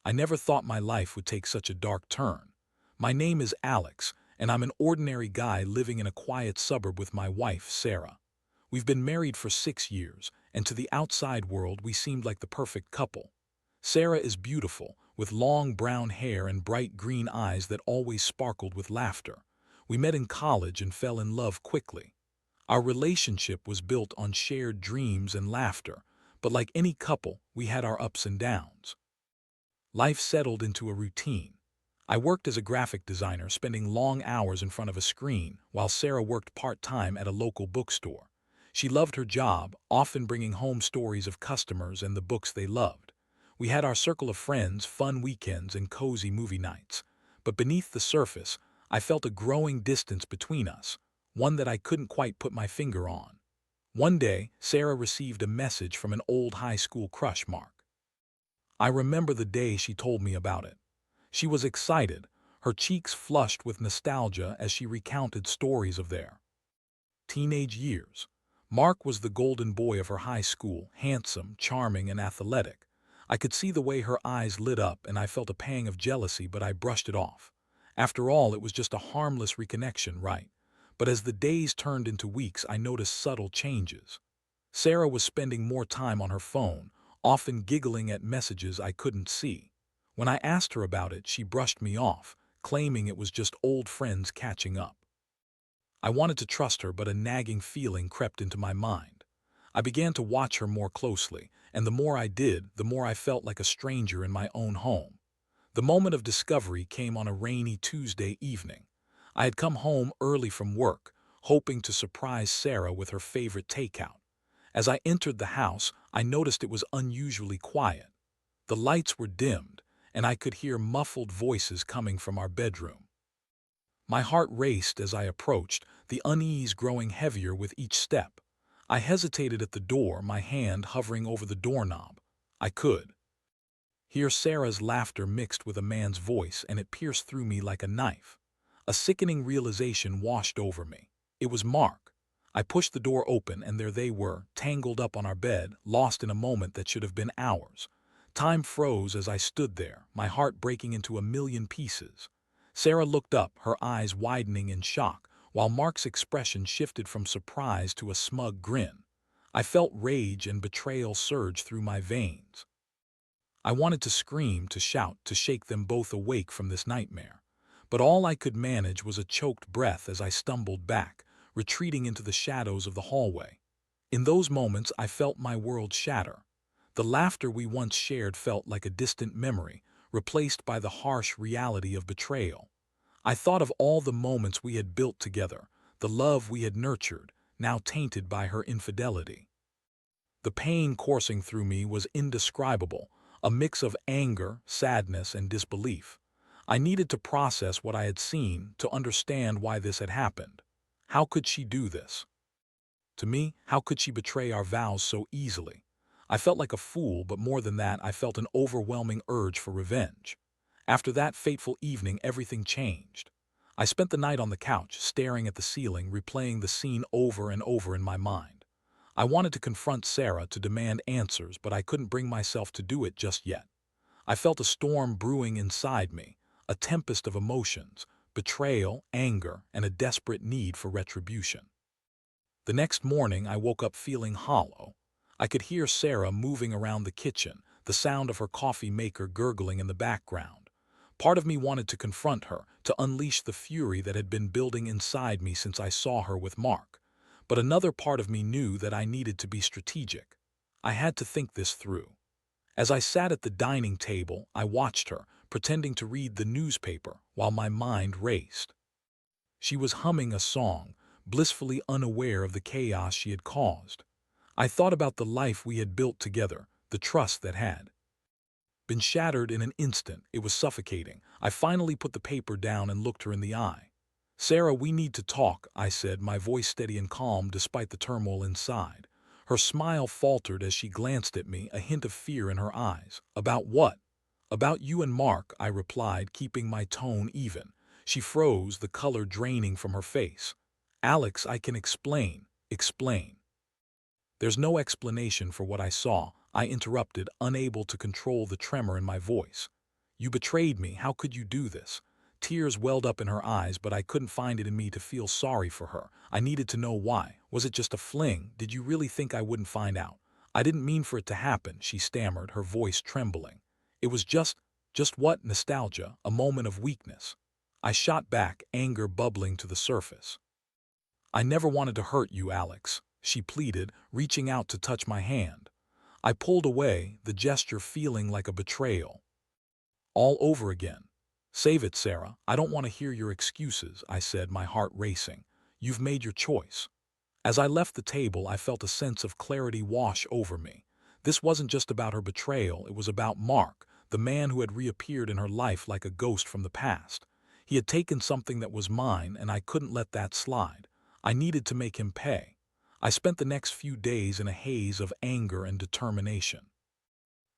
I never thought my life would take such a dark turn. My name is Alex, and I'm an ordinary guy living in a quiet suburb with my wife, Sarah. We've been married for 6 years, and to the outside world we seemed like the perfect couple. Sarah is beautiful, with long brown hair and bright green eyes that always sparkled with laughter. We met in college and fell in love quickly. Our relationship was built on shared dreams and laughter, but like any couple, we had our ups and downs. Life settled into a routine. I worked as a graphic designer, spending long hours in front of a screen, while Sarah worked part-time at a local bookstore. She loved her job, often bringing home stories of customers and the books they loved. We had our circle of friends, fun weekends, and cozy movie nights. But beneath the surface, I felt a growing distance between us, one that I couldn't quite put my finger on. One day, Sarah received a message from an old high school crush, Mark. I remember the day she told me about it. She was excited, her cheeks flushed with nostalgia as she recounted stories of their teenage years. Mark was the golden boy of her high school, handsome, charming, and athletic. I could see the way her eyes lit up, and I felt a pang of jealousy, but I brushed it off. After all, it was just a harmless reconnection, right? But as the days turned into weeks, I noticed subtle changes. Sarah was spending more time on her phone, often giggling at messages I couldn't see. When I asked her about it, she brushed me off, claiming it was just old friends catching up. I wanted to trust her, but a nagging feeling crept into my mind. I began to watch her more closely, and the more I did, the more I felt like a stranger in my own home. The moment of discovery came on a rainy Tuesday evening. I had come home early from work, hoping to surprise Sarah with her favorite takeout. As I entered the house, I noticed it was unusually quiet. The lights were dimmed, and I could hear muffled voices coming from our bedroom. My heart raced as I approached, the unease growing heavier with each step. I hesitated at the door, my hand hovering over the doorknob. I could hear Sarah's laughter mixed with a man's voice, and it pierced through me like a knife. A sickening realization washed over me. It was Mark. I pushed the door open, and there they were, tangled up on our bed, lost in a moment that should have been hours. Time froze as I stood there, my heart breaking into a million pieces. Sarah looked up, her eyes widening in shock, while Mark's expression shifted from surprise to a smug grin. I felt rage and betrayal surge through my veins. I wanted to scream, to shout, to shake them both awake from this nightmare. But all I could manage was a choked breath as I stumbled back, retreating into the shadows of the hallway. In those moments, I felt my world shatter. The laughter we once shared felt like a distant memory, replaced by the harsh reality of betrayal. I thought of all the moments we had built together, the love we had nurtured, now tainted by her infidelity. The pain coursing through me was indescribable, a mix of anger, sadness, and disbelief. I needed to process what I had seen, to understand why this had happened. How could she do this? To me, how could she betray our vows so easily? I felt like a fool, but more than that, I felt an overwhelming urge for revenge. After that fateful evening, everything changed. I spent the night on the couch, staring at the ceiling, replaying the scene over and over in my mind. I wanted to confront Sarah, to demand answers, but I couldn't bring myself to do it just yet. I felt a storm brewing inside me, a tempest of emotions, betrayal, anger, and a desperate need for retribution. The next morning, I woke up feeling hollow. I could hear Sarah moving around the kitchen, the sound of her coffee maker gurgling in the background. Part of me wanted to confront her, to unleash the fury that had been building inside me since I saw her with Mark. But another part of me knew that I needed to be strategic. I had to think this through. As I sat at the dining table, I watched her, pretending to read the newspaper while my mind raced. She was humming a song, blissfully unaware of the chaos she had caused. I thought about the life we had built together, the trust that had been shattered in an instant. It was suffocating. I finally put the paper down and looked her in the eye. "Sarah, we need to talk," I said, my voice steady and calm despite the turmoil inside. Her smile faltered as she glanced at me, a hint of fear in her eyes. "About what?" "About you and Mark," I replied, keeping my tone even. She froze, the color draining from her face. "Alex, I can explain." "Explain." "There's no explanation for what I saw," I interrupted, unable to control the tremor in my voice. You betrayed me. How could you do this? Tears welled up in her eyes, but I couldn't find it in me to feel sorry for her. I needed to know why. Was it just a fling? Did you really think I wouldn't find out? I didn't mean for it to happen, she stammered, her voice trembling. It was just what? Nostalgia, a moment of weakness. I shot back, anger bubbling to the surface. I never wanted to hurt you, Alex, she pleaded, reaching out to touch my hand. I pulled away, the gesture feeling like a betrayal. All over again. Save it, Sarah. I don't want to hear your excuses, I said, my heart racing. You've made your choice. As I left the table, I felt a sense of clarity wash over me. This wasn't just about her betrayal, it was about Mark, the man who had reappeared in her life like a ghost from the past. He had taken something that was mine, and I couldn't let that slide. I needed to make him pay. I spent the next few days in a haze of anger and determination.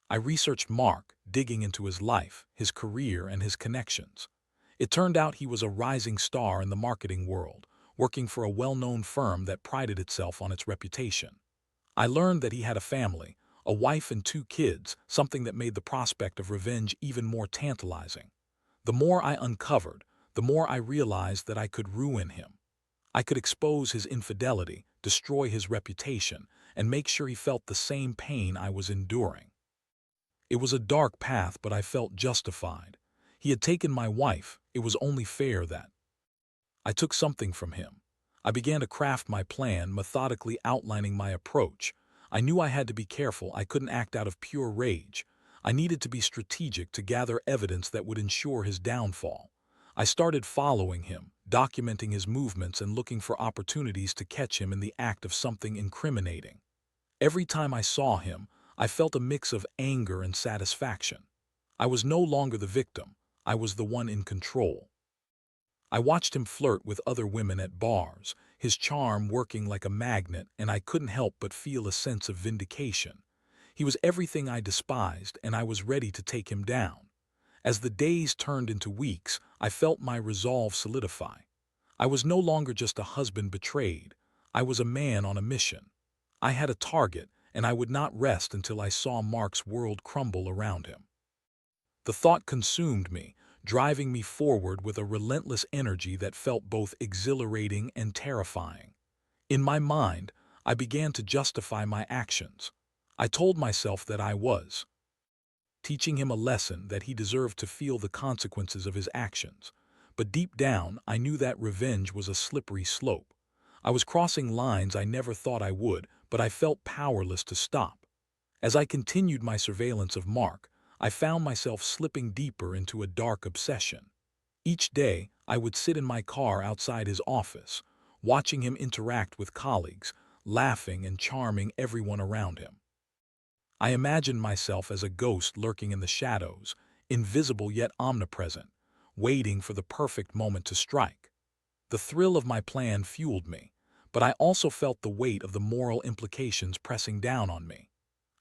I researched Mark, digging into his life, his career, and his connections. It turned out he was a rising star in the marketing world, working for a well-known firm that prided itself on its reputation. I learned that he had a family, a wife and 2 kids, something that made the prospect of revenge even more tantalizing. The more I uncovered, the more I realized that I could ruin him. I could expose his infidelity, destroy his reputation, and make sure he felt the same pain I was enduring. It was a dark path, but I felt justified. He had taken my wife. It was only fair that I took something from him. I began to craft my plan, methodically outlining my approach. I knew I had to be careful. I couldn't act out of pure rage. I needed to be strategic to gather evidence that would ensure his downfall. I started following him, documenting his movements and looking for opportunities to catch him in the act of something incriminating. Every time I saw him, I felt a mix of anger and satisfaction. I was no longer the victim. I was the one in control. I watched him flirt with other women at bars, his charm working like a magnet, and I couldn't help but feel a sense of vindication. He was everything I despised, and I was ready to take him down. As the days turned into weeks, I felt my resolve solidify. I was no longer just a husband betrayed. I was a man on a mission. I had a target, and I would not rest until I saw Mark's world crumble around him. The thought consumed me, driving me forward with a relentless energy that felt both exhilarating and terrifying. In my mind, I began to justify my actions. I told myself that I was teaching him a lesson, that he deserved to feel the consequences of his actions. But deep down, I knew that revenge was a slippery slope. I was crossing lines I never thought I would, but I felt powerless to stop. As I continued my surveillance of Mark, I found myself slipping deeper into a dark obsession. Each day, I would sit in my car outside his office, watching him interact with colleagues, laughing and charming everyone around him. I imagined myself as a ghost lurking in the shadows, invisible yet omnipresent, waiting for the perfect moment to strike. The thrill of my plan fueled me, but I also felt the weight of the moral implications pressing down on me.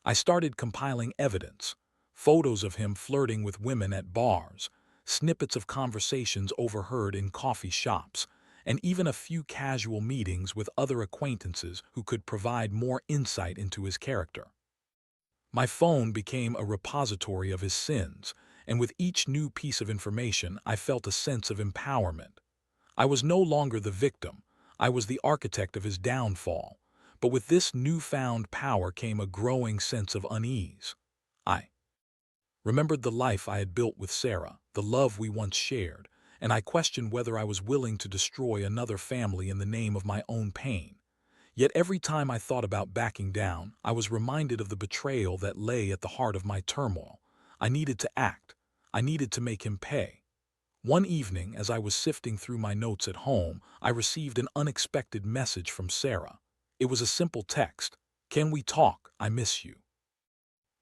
I started compiling evidence, photos of him flirting with women at bars, snippets of conversations overheard in coffee shops, and even a few casual meetings with other acquaintances who could provide more insight into his character. My phone became a repository of his sins, and with each new piece of information, I felt a sense of empowerment. I was no longer the victim. I was the architect of his downfall. But with this newfound power came a growing sense of unease. I remembered the life I had built with Sarah, the love we once shared, and I questioned whether I was willing to destroy another family in the name of my own pain. Yet every time I thought about backing down, I was reminded of the betrayal that lay at the heart of my turmoil. I needed to act. I needed to make him pay. One evening, as I was sifting through my notes at home, I received an unexpected message from Sarah. It was a simple text. "Can we talk? I miss you."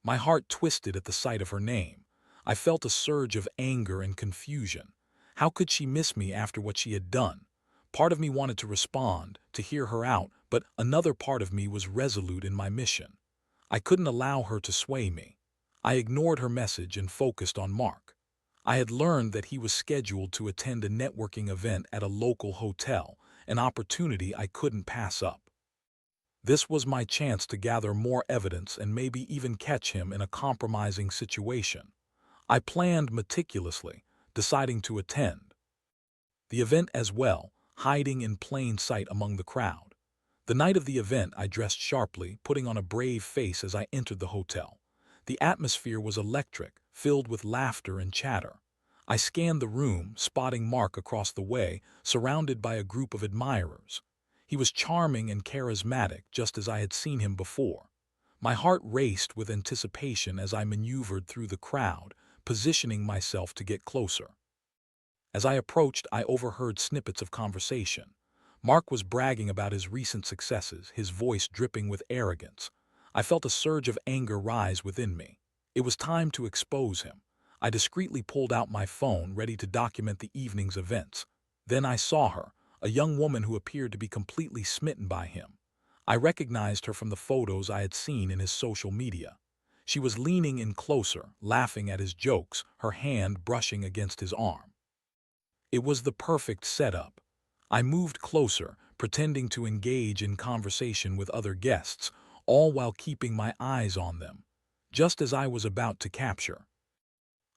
My heart twisted at the sight of her name. I felt a surge of anger and confusion. How could she miss me after what she had done? Part of me wanted to respond, to hear her out, but another part of me was resolute in my mission. I couldn't allow her to sway me. I ignored her message and focused on Mark. I had learned that he was scheduled to attend a networking event at a local hotel, an opportunity I couldn't pass up. This was my chance to gather more evidence and maybe even catch him in a compromising situation. I planned meticulously, deciding to attend the event as well, hiding in plain sight among the crowd. The night of the event, I dressed sharply, putting on a brave face as I entered the hotel. The atmosphere was electric, filled with laughter and chatter. I scanned the room, spotting Mark across the way, surrounded by a group of admirers. He was charming and charismatic, just as I had seen him before. My heart raced with anticipation as I maneuvered through the crowd, positioning myself to get closer. As I approached, I overheard snippets of conversation. Mark was bragging about his recent successes, his voice dripping with arrogance. I felt a surge of anger rise within me. It was time to expose him. I discreetly pulled out my phone, ready to document the evening's events. Then I saw her, a young woman who appeared to be completely smitten by him. I recognized her from the photos I had seen in his social media. She was leaning in closer, laughing at his jokes, her hand brushing against his arm. It was the perfect setup. I moved closer, pretending to engage in conversation with other guests, all while keeping my eyes on them. Just as I was about to capture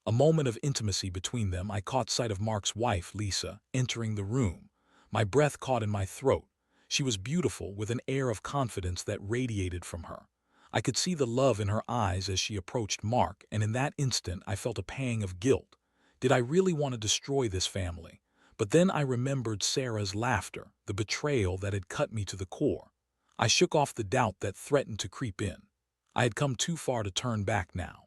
a moment of intimacy between them, I caught sight of Mark's wife, Lisa, entering the room. My breath caught in my throat. She was beautiful, with an air of confidence that radiated from her. I could see the love in her eyes as she approached Mark, and in that instant I felt a pang of guilt. Did I really want to destroy this family? But then I remembered Sarah's laughter, the betrayal that had cut me to the core. I shook off the doubt that threatened to creep in. I had come too far to turn back now.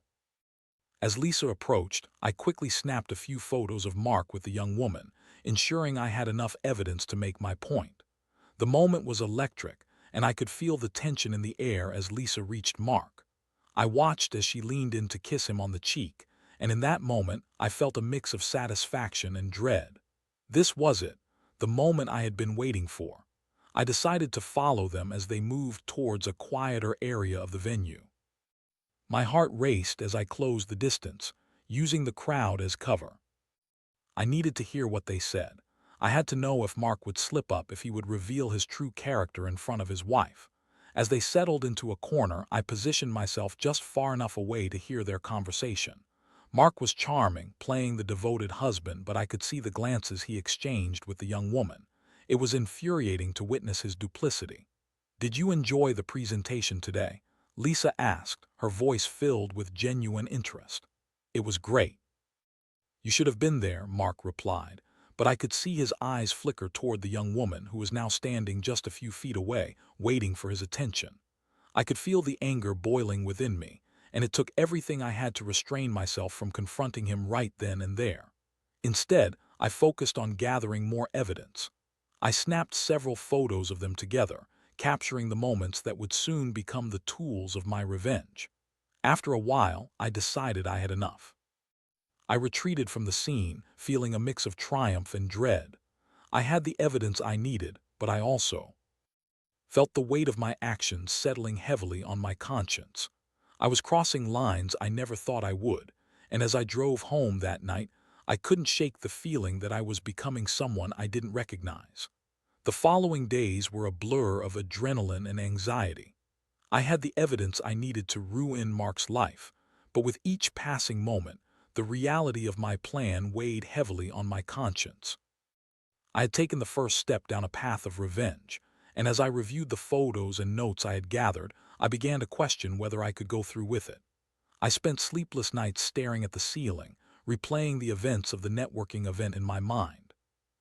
As Lisa approached, I quickly snapped a few photos of Mark with the young woman, ensuring I had enough evidence to make my point. The moment was electric, and I could feel the tension in the air as Lisa reached Mark. I watched as she leaned in to kiss him on the cheek, and in that moment I felt a mix of satisfaction and dread. This was it, the moment I had been waiting for. I decided to follow them as they moved towards a quieter area of the venue. My heart raced as I closed the distance, using the crowd as cover. I needed to hear what they said. I had to know if Mark would slip up, if he would reveal his true character in front of his wife. As they settled into a corner, I positioned myself just far enough away to hear their conversation. Mark was charming, playing the devoted husband, but I could see the glances he exchanged with the young woman. It was infuriating to witness his duplicity. "Did you enjoy the presentation today?" Lisa asked, her voice filled with genuine interest. "It was great." "You should have been there," Mark replied, but I could see his eyes flicker toward the young woman who was now standing just a few feet away, waiting for his attention. I could feel the anger boiling within me, and it took everything I had to restrain myself from confronting him right then and there. Instead, I focused on gathering more evidence. I snapped several photos of them together, capturing the moments that would soon become the tools of my revenge. After a while, I decided I had enough. I retreated from the scene, feeling a mix of triumph and dread. I had the evidence I needed, but I also felt the weight of my actions settling heavily on my conscience. I was crossing lines I never thought I would, and as I drove home that night, I couldn't shake the feeling that I was becoming someone I didn't recognize. The following days were a blur of adrenaline and anxiety. I had the evidence I needed to ruin Mark's life, but with each passing moment, the reality of my plan weighed heavily on my conscience. I had taken the first step down a path of revenge, and as I reviewed the photos and notes I had gathered, I began to question whether I could go through with it. I spent sleepless nights staring at the ceiling, replaying the events of the networking event in my mind.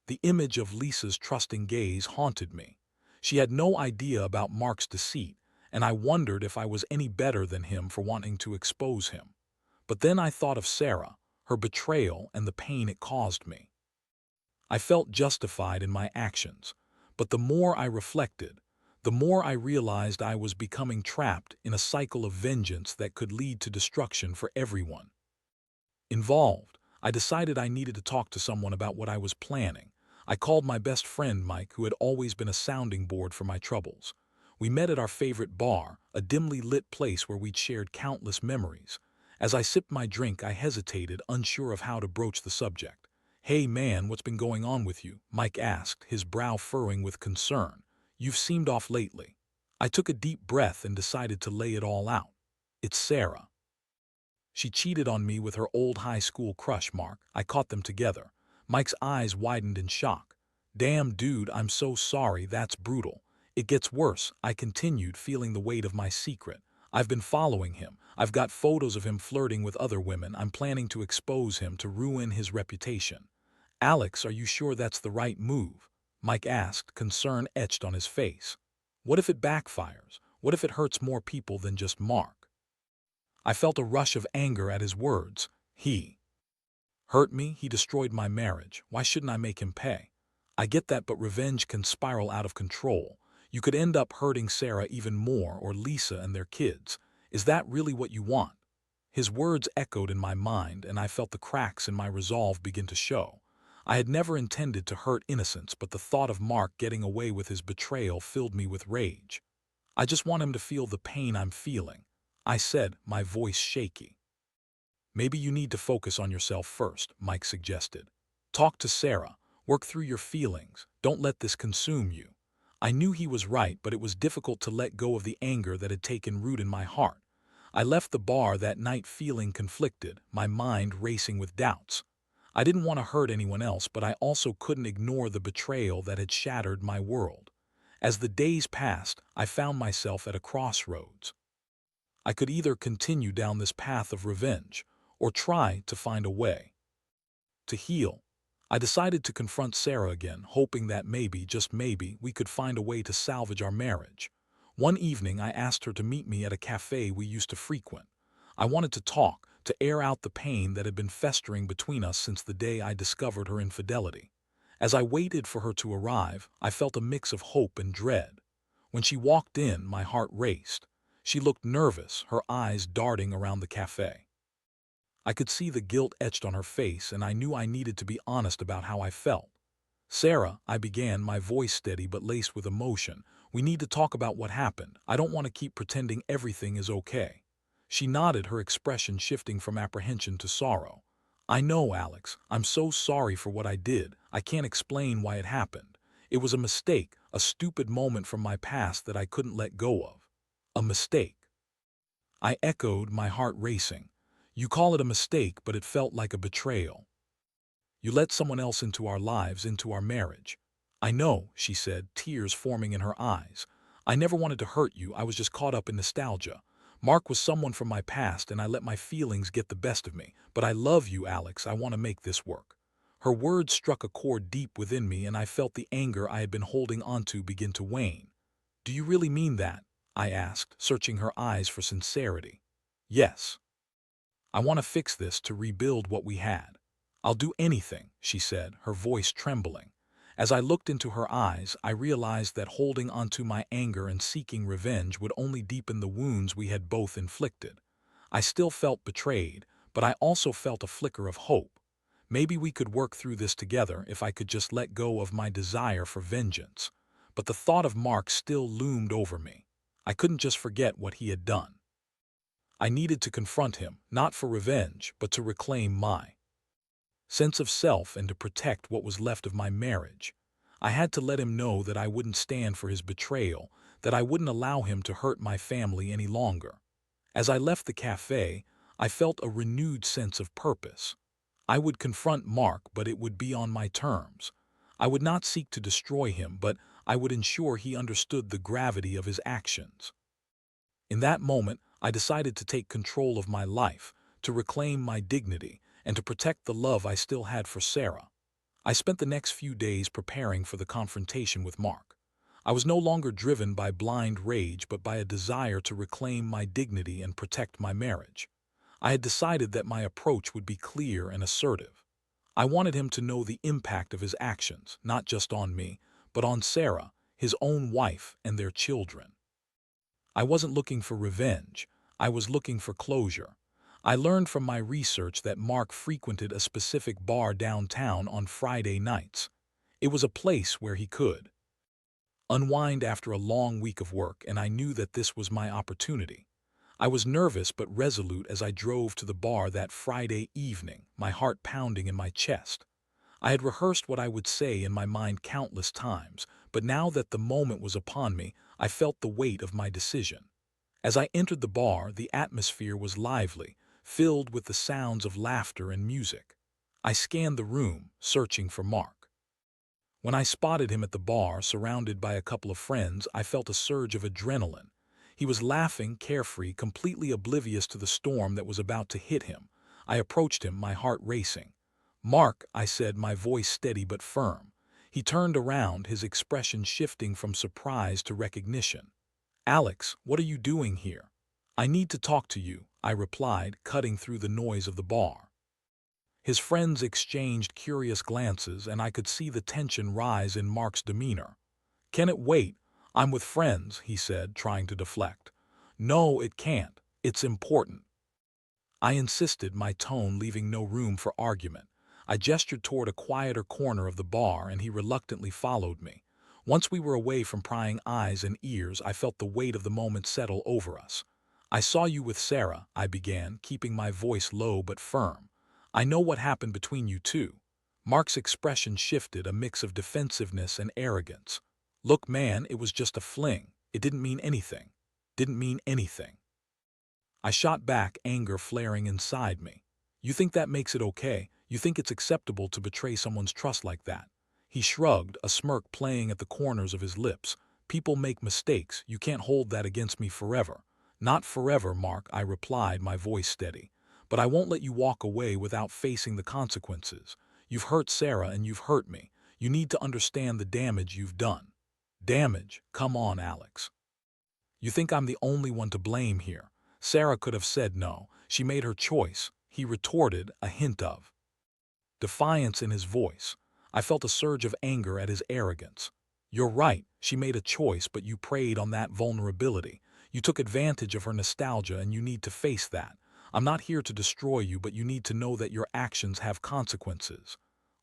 The image of Lisa's trusting gaze haunted me. She had no idea about Mark's deceit, and I wondered if I was any better than him for wanting to expose him. But then I thought of Sarah, her betrayal, and the pain it caused me. I felt justified in my actions, but the more I reflected, the more I realized I was becoming trapped in a cycle of vengeance that could lead to destruction for everyone involved. I decided I needed to talk to someone about what I was planning. I called my best friend Mike, who had always been a sounding board for my troubles. We met at our favorite bar, a dimly lit place where we'd shared countless memories. As I sipped my drink, I hesitated, unsure of how to broach the subject. "Hey man, what's been going on with you?" Mike asked, his brow furrowing with concern. "You've seemed off lately." I took a deep breath and decided to lay it all out. "It's Sarah. She cheated on me with her old high school crush, Mark. I caught them together. Mike's eyes widened in shock. Damn, dude, I'm so sorry, that's brutal. It gets worse, I continued, feeling the weight of my secret. I've been following him. I've got photos of him flirting with other women. I'm planning to expose him to ruin his reputation. Alex, are you sure that's the right move? Mike asked, concern etched on his face. What if it backfires? What if it hurts more people than just Mark? I felt a rush of anger at his words. He hurt me, he destroyed my marriage. Why shouldn't I make him pay? I get that, but revenge can spiral out of control. You could end up hurting Sarah even more, or Lisa and their kids. Is that really what you want? His words echoed in my mind, and I felt the cracks in my resolve begin to show. I had never intended to hurt innocents, but the thought of Mark getting away with his betrayal filled me with rage. I just want him to feel the pain I'm feeling, I said, my voice shaky. Maybe you need to focus on yourself first, Mike suggested. Talk to Sarah. Work through your feelings. Don't let this consume you. I knew he was right, but it was difficult to let go of the anger that had taken root in my heart. I left the bar that night feeling conflicted, my mind racing with doubts. I didn't want to hurt anyone else, but I also couldn't ignore the betrayal that had shattered my world. As the days passed, I found myself at a crossroads. I could either continue down this path of revenge, or try to find a way to heal. I decided to confront Sarah again, hoping that maybe, just maybe, we could find a way to salvage our marriage. One evening, I asked her to meet me at a cafe we used to frequent. I wanted to talk, to air out the pain that had been festering between us since the day I discovered her infidelity. As I waited for her to arrive, I felt a mix of hope and dread. When she walked in, my heart raced. She looked nervous, her eyes darting around the cafe. I could see the guilt etched on her face, and I knew I needed to be honest about how I felt. Sarah, I began, my voice steady but laced with emotion, we need to talk about what happened. I don't want to keep pretending everything is okay. She nodded, her expression shifting from apprehension to sorrow. I know, Alex. I'm so sorry for what I did. I can't explain why it happened. It was a mistake, a stupid moment from my past that I couldn't let go of. A mistake. I echoed, my heart racing. You call it a mistake, but it felt like a betrayal. You let someone else into our lives, into our marriage. I know, she said, tears forming in her eyes. I never wanted to hurt you, I was just caught up in nostalgia. Mark was someone from my past, and I let my feelings get the best of me. But I love you, Alex, I want to make this work. Her words struck a chord deep within me, and I felt the anger I had been holding onto begin to wane. Do you really mean that? I asked, searching her eyes for sincerity. Yes. I want to fix this, to rebuild what we had. I'll do anything, she said, her voice trembling. As I looked into her eyes, I realized that holding onto my anger and seeking revenge would only deepen the wounds we had both inflicted. I still felt betrayed, but I also felt a flicker of hope. Maybe we could work through this together if I could just let go of my desire for vengeance. But the thought of Mark still loomed over me. I couldn't just forget what he had done. I needed to confront him, not for revenge, but to reclaim my sense of self and to protect what was left of my marriage. I had to let him know that I wouldn't stand for his betrayal, that I wouldn't allow him to hurt my family any longer. As I left the cafe, I felt a renewed sense of purpose. I would confront Mark, but it would be on my terms. I would not seek to destroy him, but I would ensure he understood the gravity of his actions. In that moment, I decided to take control of my life, to reclaim my dignity, and to protect the love I still had for Sarah. I spent the next few days preparing for the confrontation with Mark. I was no longer driven by blind rage, but by a desire to reclaim my dignity and protect my marriage. I had decided that my approach would be clear and assertive. I wanted him to know the impact of his actions, not just on me, but on Sarah, his own wife, and their children. I wasn't looking for revenge. I was looking for closure. I learned from my research that Mark frequented a specific bar downtown on Friday nights. It was a place where he could unwind after a long week of work, and I knew that this was my opportunity. I was nervous but resolute as I drove to the bar that Friday evening, my heart pounding in my chest. I had rehearsed what I would say in my mind countless times, but now that the moment was upon me, I felt the weight of my decision. As I entered the bar, the atmosphere was lively, filled with the sounds of laughter and music. I scanned the room, searching for Mark. When I spotted him at the bar, surrounded by a couple of friends, I felt a surge of adrenaline. He was laughing, carefree, completely oblivious to the storm that was about to hit him. I approached him, my heart racing. "Mark," I said, my voice steady but firm. He turned around, his expression shifting from surprise to recognition. "Alex, what are you doing here?" "I need to talk to you," I replied, cutting through the noise of the bar. His friends exchanged curious glances, and I could see the tension rise in Mark's demeanor. "Can it wait? I'm with friends," he said, trying to deflect. "No, it can't. It's important." I insisted, my tone leaving no room for argument. I gestured toward a quieter corner of the bar, and he reluctantly followed me. Once we were away from prying eyes and ears, I felt the weight of the moment settle over us. "I saw you with Sarah," I began, keeping my voice low but firm. "I know what happened between you two." Mark's expression shifted, a mix of defensiveness and arrogance. "Look, man, it was just a fling. It didn't mean anything. Didn't mean anything." I shot back, anger flaring inside me. "You think that makes it okay? You think it's acceptable to betray someone's trust like that?" He shrugged, a smirk playing at the corners of his lips. "People make mistakes. You can't hold that against me forever." "Not forever, Mark," I replied, my voice steady. "But I won't let you walk away without facing the consequences. You've hurt Sarah and you've hurt me. You need to understand the damage you've done." "Damage? Come on, Alex. You think I'm the only one to blame here?" "Sarah could have said no. She made her choice," he retorted, a hint of defiance in his voice. I felt a surge of anger at his arrogance. "You're right, she made a choice, but you preyed on that vulnerability. You took advantage of her nostalgia, and you need to face that. I'm not here to destroy you, but you need to know that your actions have consequences."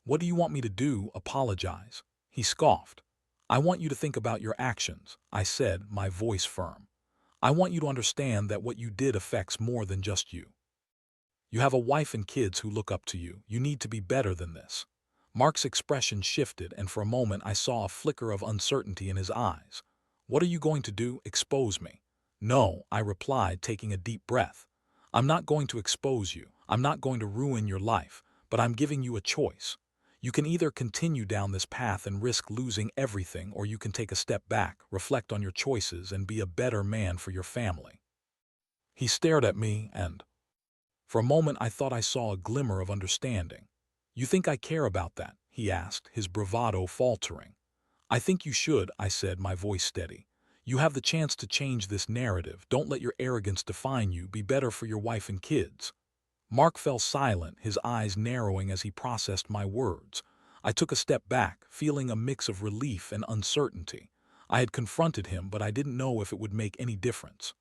"What do you want me to do? Apologize?" He scoffed. "I want you to think about your actions," I said, my voice firm. "I want you to understand that what you did affects more than just you. You have a wife and kids who look up to you. You need to be better than this." Mark's expression shifted, and for a moment I saw a flicker of uncertainty in his eyes. "What are you going to do? Expose me?" "No," I replied, taking a deep breath. "I'm not going to expose you. I'm not going to ruin your life, but I'm giving you a choice. You can either continue down this path and risk losing everything, or you can take a step back, reflect on your choices, and be a better man for your family." He stared at me, and for a moment I thought I saw a glimmer of understanding. "You think I care about that?" he asked, his bravado faltering. "I think you should," I said, my voice steady. "You have the chance to change this narrative. Don't let your arrogance define you. Be better for your wife and kids." Mark fell silent, his eyes narrowing as he processed my words. I took a step back, feeling a mix of relief and uncertainty. I had confronted him, but I didn't know if it would make any difference.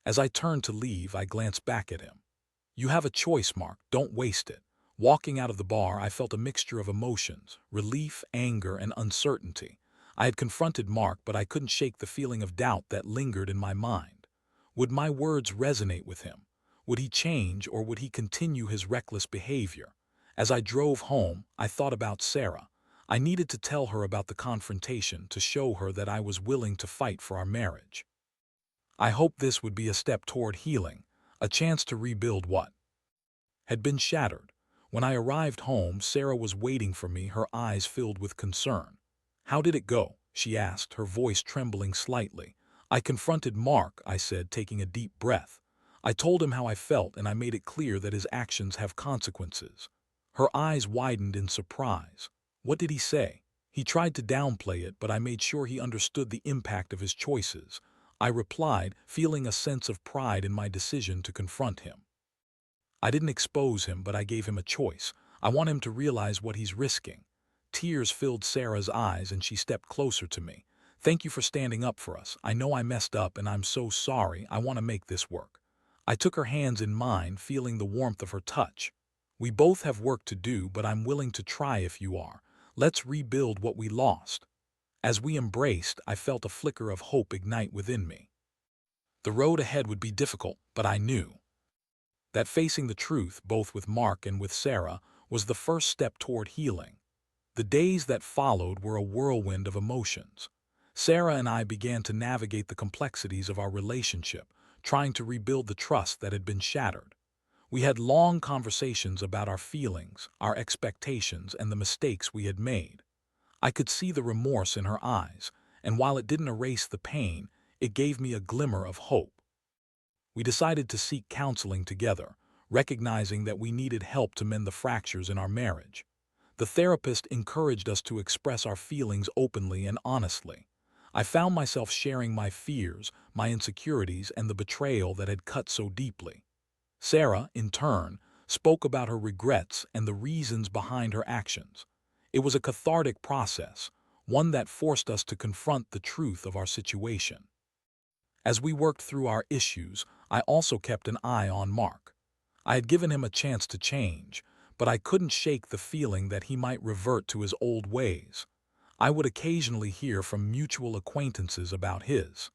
As I turned to leave, I glanced back at him. "You have a choice, Mark. Don't waste it." Walking out of the bar, I felt a mixture of emotions, relief, anger, and uncertainty. I had confronted Mark, but I couldn't shake the feeling of doubt that lingered in my mind. Would my words resonate with him? Would he change, or would he continue his reckless behavior? As I drove home, I thought about Sarah. I needed to tell her about the confrontation, to show her that I was willing to fight for our marriage. I hoped this would be a step toward healing, a chance to rebuild what had been shattered. When I arrived home, Sarah was waiting for me, her eyes filled with concern. "How did it go?" she asked, her voice trembling slightly. "I confronted Mark," I said, taking a deep breath. "I told him how I felt, and I made it clear that his actions have consequences." Her eyes widened in surprise. "What did he say?" "He tried to downplay it, but I made sure he understood the impact of his choices," I replied, feeling a sense of pride in my decision to confront him. "I didn't expose him, but I gave him a choice. I want him to realize what he's risking." Tears filled Sarah's eyes, and she stepped closer to me. "Thank you for standing up for us. I know I messed up, and I'm so sorry. I want to make this work." I took her hands in mine, feeling the warmth of her touch. "We both have work to do, but I'm willing to try if you are. Let's rebuild what we lost." As we embraced, I felt a flicker of hope ignite within me. The road ahead would be difficult, but I knew that facing the truth, both with Mark and with Sarah, was the first step toward healing. The days that followed were a whirlwind of emotions. Sarah and I began to navigate the complexities of our relationship, trying to rebuild the trust that had been shattered. We had long conversations about our feelings, our expectations, and the mistakes we had made. I could see the remorse in her eyes, and while it didn't erase the pain, it gave me a glimmer of hope. We decided to seek counseling together, recognizing that we needed help to mend the fractures in our marriage. The therapist encouraged us to express our feelings openly and honestly. I found myself sharing my fears, my insecurities, and the betrayal that had cut so deeply. Sarah, in turn, spoke about her regrets and the reasons behind her actions. It was a cathartic process, one that forced us to confront the truth of our situation. As we worked through our issues, I also kept an eye on Mark. I had given him a chance to change, but I couldn't shake the feeling that he might revert to his old ways. I would occasionally hear from mutual acquaintances about his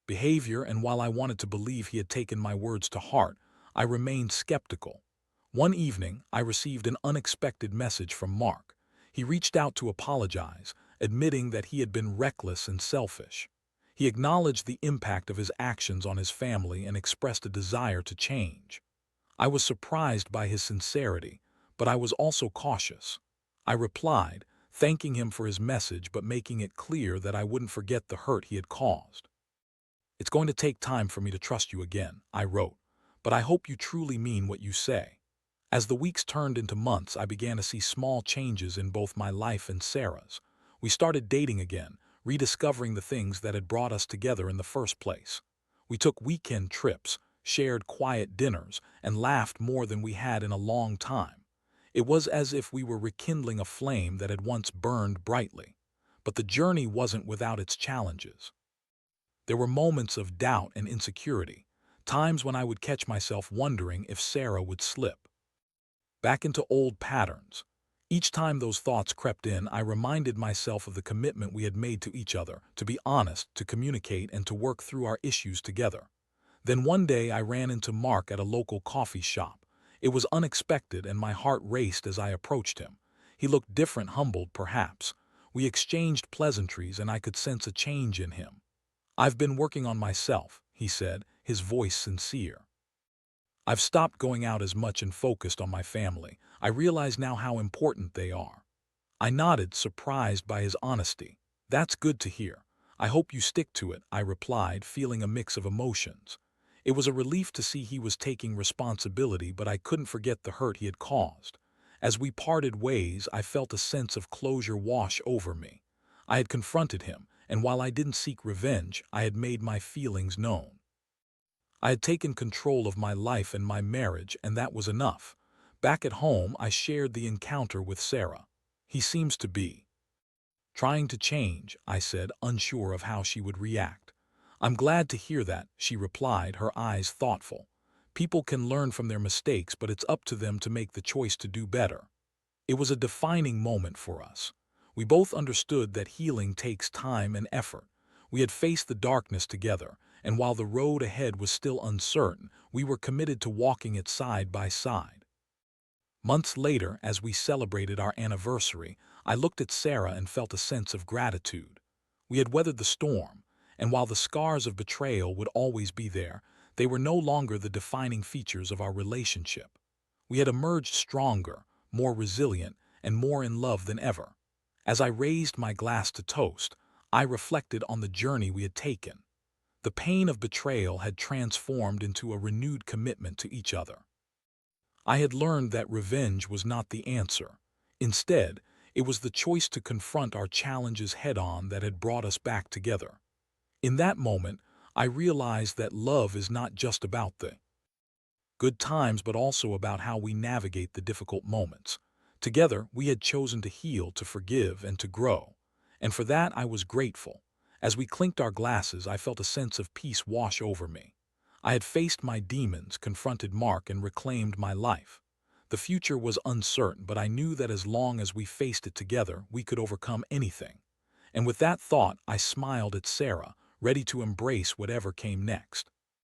behavior, and while I wanted to believe he had taken my words to heart, I remained skeptical. One evening, I received an unexpected message from Mark. He reached out to apologize, admitting that he had been reckless and selfish. He acknowledged the impact of his actions on his family and expressed a desire to change. I was surprised by his sincerity, but I was also cautious. I replied, thanking him for his message but making it clear that I wouldn't forget the hurt he had caused. "It's going to take time for me to trust you again," I wrote, "but I hope you truly mean what you say." As the weeks turned into months, I began to see small changes in both my life and Sarah's. We started dating again, rediscovering the things that had brought us together in the first place. We took weekend trips, shared quiet dinners, and laughed more than we had in a long time. It was as if we were rekindling a flame that had once burned brightly. But the journey wasn't without its challenges. There were moments of doubt and insecurity, times when I would catch myself wondering if Sarah would slip back into old patterns. Each time those thoughts crept in, I reminded myself of the commitment we had made to each other, to be honest, to communicate, and to work through our issues together. Then one day I ran into Mark at a local coffee shop. It was unexpected and my heart raced as I approached him. He looked different, humbled perhaps. We exchanged pleasantries and I could sense a change in him. "I've been working on myself," he said, his voice sincere. "I've stopped going out as much and focused on my family. I realize now how important they are." I nodded, surprised by his honesty. "That's good to hear. I hope you stick to it," I replied, feeling a mix of emotions. It was a relief to see he was taking responsibility, but I couldn't forget the hurt he had caused. As we parted ways, I felt a sense of closure wash over me. I had confronted him, and while I didn't seek revenge, I had made my feelings known. I had taken control of my life and my marriage, and that was enough. Back at home, I shared the encounter with Sarah. "He seems to be trying to change," I said, unsure of how she would react. "I'm glad to hear that," she replied, her eyes thoughtful. "People can learn from their mistakes, but it's up to them to make the choice to do better." It was a defining moment for us. We both understood that healing takes time and effort. We had faced the darkness together, and while the road ahead was still uncertain, we were committed to walking it side by side. Months later, as we celebrated our anniversary, I looked at Sarah and felt a sense of gratitude. We had weathered the storm, and while the scars of betrayal would always be there, they were no longer the defining features of our relationship. We had emerged stronger, more resilient, and more in love than ever. As I raised my glass to toast, I reflected on the journey we had taken. The pain of betrayal had transformed into a renewed commitment to each other. I had learned that revenge was not the answer. Instead, it was the choice to confront our challenges head-on that had brought us back together. In that moment, I realized that love is not just about the good times but also about how we navigate the difficult moments. Together, we had chosen to heal, to forgive, and to grow. And for that, I was grateful. As we clinked our glasses, I felt a sense of peace wash over me. I had faced my demons, confronted Mark, and reclaimed my life. The future was uncertain, but I knew that as long as we faced it together, we could overcome anything. And with that thought, I smiled at Sarah, ready to embrace whatever came next.